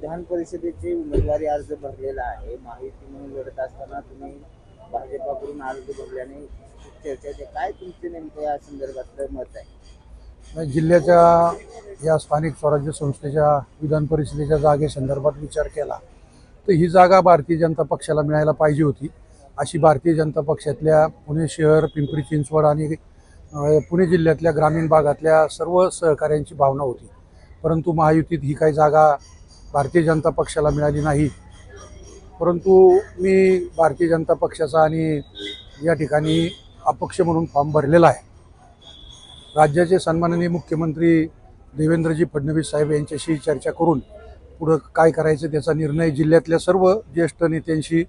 विधान परिषदेची उमेदवारी अर्ज भरलेला आहे. महायुती म्हणून लढत असताना तुम्ही भाजपाकडून अर्ज भरल्याने चर्चा आहे. काय तुमचे नेमकं या संदर्भातलं मत आहे? जिल्ह्याच्या या स्थानिक स्वराज्य संस्थेच्या विधान परिषदेच्या जागेसंदर्भात विचार केला तर ही जागा भारतीय जनता पक्षाला मिळायला पाहिजे होती, अशी भारतीय जनता पक्षातल्या पुणे शहर, पिंपरी चिंचवड आणि पुणे जिल्ह्यातल्या ग्रामीण भागातल्या सर्व सहकाऱ्यांची भावना होती. परंतु महायुतीत ही काही जागा भारतीय जनता पक्षाला मिळाली नाही. परंतु मी भारतीय जनता पक्षाचा आणि या ठिकाणी अपक्ष म्हणून फॉर्म भरलेला आहे. राज्याचे सन्माननीय मुख्यमंत्री देवेंद्रजी फडणवीस साहेब यांच्याशी चर्चा करून पुढं काय करायचं त्याचा निर्णय, जिल्ह्यातल्या सर्व ज्येष्ठ नेत्यांशी,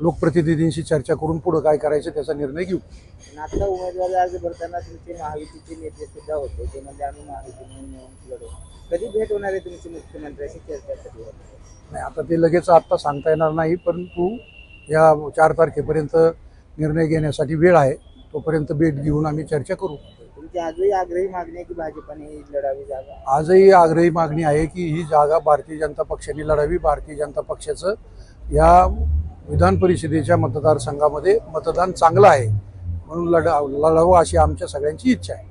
लोकप्रतिनिधींशी चर्चा करून पुढं काय करायचं त्याचा निर्णय घेऊ. आता उमेदवारी अर्ज भरताना तुमचे महायुतीचे नेते सुद्धा होते, ते म्हणजे आम्ही महायुती म्हणून लढू. कधी भेट होणार आहे तुमची मुख्यमंत्र्यांशी चर्चा कधी होणार? नाही, आता ते लगेच आत्ता सांगता येणार नाही, परंतु या 4 तारखेपर्यंत निर्णय घेण्यासाठी वेळ आहे. तोपर्यंत भेट घेऊन आम्ही चर्चा करू. तुमची आजही आग्रही मागणी आहे की भाजपाने ही लढावी जागा? आजही आग्रही मागणी आहे की ही जागा भारतीय जनता पक्षाने लढावी. भारतीय जनता पक्षाचं या विधान परिषदेच्या मतदारसंघामध्ये मतदान चांगलं आहे, म्हणून लढावं अशी आमच्या सगळ्यांची इच्छा आहे.